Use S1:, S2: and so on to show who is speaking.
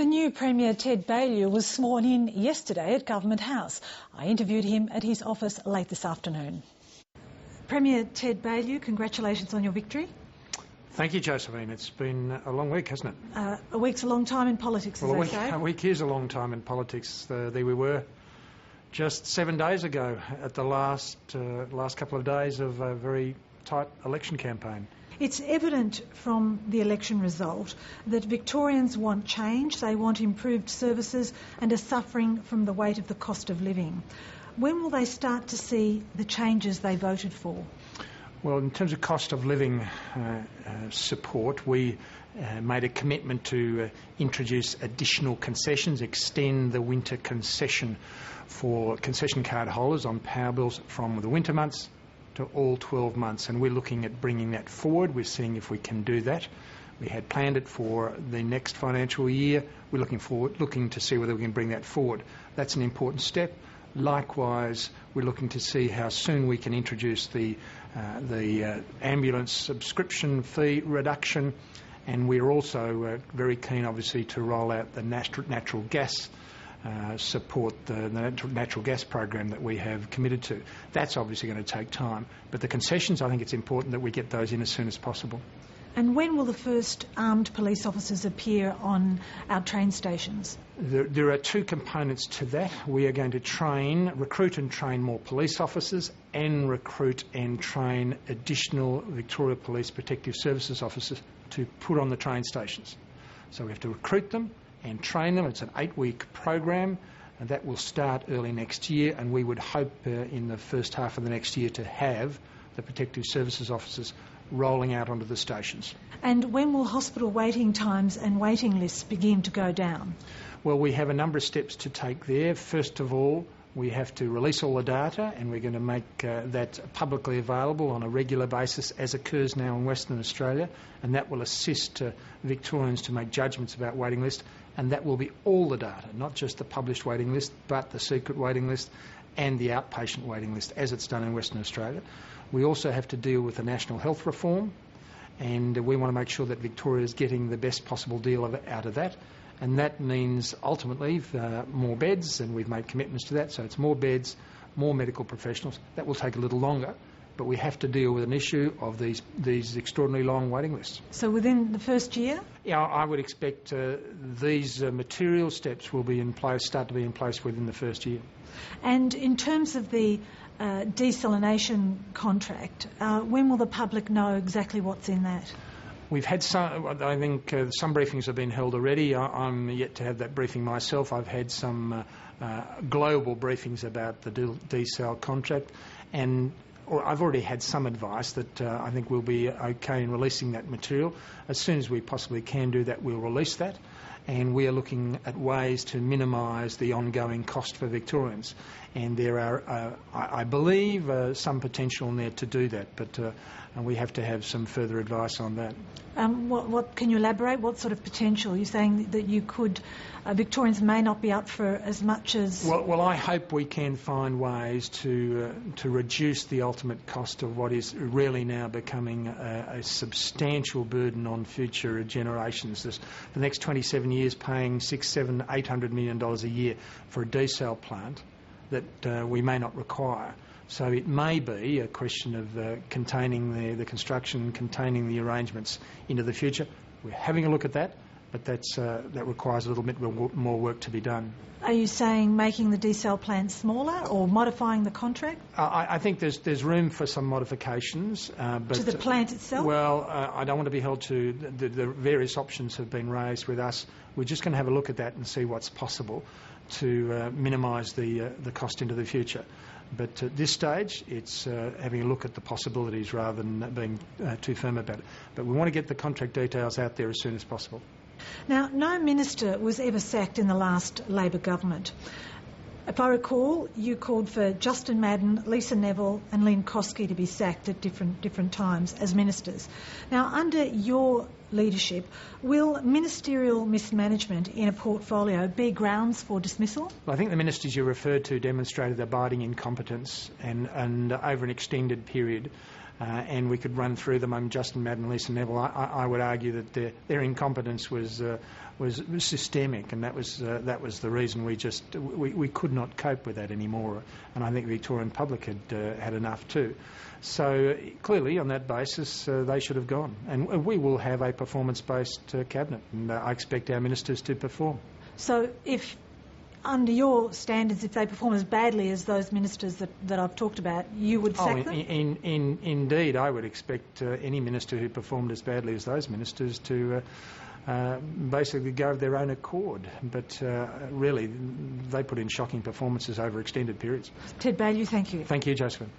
S1: The new Premier Ted Baillieu was sworn in yesterday at Government House. I interviewed him at his office late this afternoon. Premier Ted Baillieu, congratulations on your victory.
S2: Thank you, Josephine. It's been a long week, hasn't it?
S1: A week's a long time in politics, as they say.
S2: A week is a long time in politics. There we were just 7 days ago at the last couple of days of a very tight election campaign.
S1: It's evident from the election result that Victorians want change, they want improved services and are suffering from the weight of the cost of living. When will they start to see the changes they voted for?
S2: Well, in terms of cost of living support, we made a commitment to introduce additional concessions, extend the winter concession for concession card holders on power bills from the winter months to all 12 months, and we're looking at bringing that forward. We're seeing if we can do that. We had planned it for the next financial year. We're looking to see whether we can bring that forward. That's an important step. Likewise, we're looking to see how soon we can introduce the ambulance subscription fee reduction, and we're also very keen, obviously, to roll out the natural gas support, the natural gas program that we have committed to. That's obviously going to take time, but the concessions, I think it's important that we get those in as soon as possible.
S1: And when will the first armed police officers appear on our train stations?
S2: There are two components to that. We are going to recruit and train more police officers and recruit and train additional Victoria Police Protective Services officers to put on the train stations. So we have to recruit them and train them. It's an 8-week program, and that will start early next year, and we would hope in the first half of the next year to have the Protective Services officers rolling out onto the stations.
S1: And when will hospital waiting times and waiting lists begin to go down?
S2: Well, we have a number of steps to take there. First of all, we have to release all the data, and we're going to make that publicly available on a regular basis, as occurs now in Western Australia, and that will assist Victorians to make judgments about waiting lists, and that will be all the data, not just the published waiting list, but the secret waiting list and the outpatient waiting list, as it's done in Western Australia. We also have to deal with the national health reform, and we want to make sure that Victoria is getting the best possible deal out of that. And that means ultimately more beds, and we've made commitments to that. So it's more beds, more medical professionals. That will take a little longer, but we have to deal with an issue of these extraordinarily long waiting lists.
S1: So within the first year? Yeah,
S2: I would expect these material steps will start to be in place within the first year.
S1: And in terms of the desalination contract, when will the public know exactly what's in that?
S2: We've had some briefings have been held already. I'm yet to have that briefing myself. I've had some global briefings about the desal contract, and I've already had some advice that I think we'll be okay in releasing that material. As soon as we possibly can do that, we'll release that. And we are looking at ways to minimise the ongoing cost for Victorians. And there are, I believe, some potential in there to do that, but we have to have some further advice on that.
S1: What can you elaborate? What sort of potential? You're saying that you could, Victorians may not be up for as much as...
S2: Well, I hope we can find ways to reduce the ultimate cost of what is really now becoming a substantial burden on future generations. The next 27 years paying $600, $700, $800 million a year for a desal plant that we may not require. So it may be a question of containing the construction, containing the arrangements into the future. We're having a look at that, but that requires a little bit more work to be done.
S1: Are you saying making the desal plant smaller or modifying the contract?
S2: I think there's room for some modifications. But
S1: to the plant itself?
S2: Well, I don't want to be held to... The various options have been raised with us. We're just going to have a look at that and see what's possible to minimise the cost into the future. But at this stage, it's having a look at the possibilities rather than being too firm about it. But we want to get the contract details out there as soon as possible.
S1: Now, no minister was ever sacked in the last Labor government. If I recall, you called for Justin Madden, Lisa Neville and Lynn Koski to be sacked at different times as ministers. Now, under your leadership, will ministerial mismanagement in a portfolio be grounds for dismissal?
S2: Well, I think the ministers you referred to demonstrated abiding incompetence and over an extended period. and we could run through them. Justin Madden, Lisa Neville. I would argue that their incompetence was systemic, and that was the reason we could not cope with that anymore. And I think the Victorian public had enough too. So clearly, on that basis, they should have gone. And we will have a performance-based cabinet, and I expect our ministers to perform.
S1: So if, under your standards, if they perform as badly as those ministers that I've talked about, you would sack them?
S2: Indeed, I would expect any minister who performed as badly as those ministers to basically go of their own accord. But really, they put in shocking performances over extended periods.
S1: Ted Baillieu, thank you.
S2: Thank you, Josephine.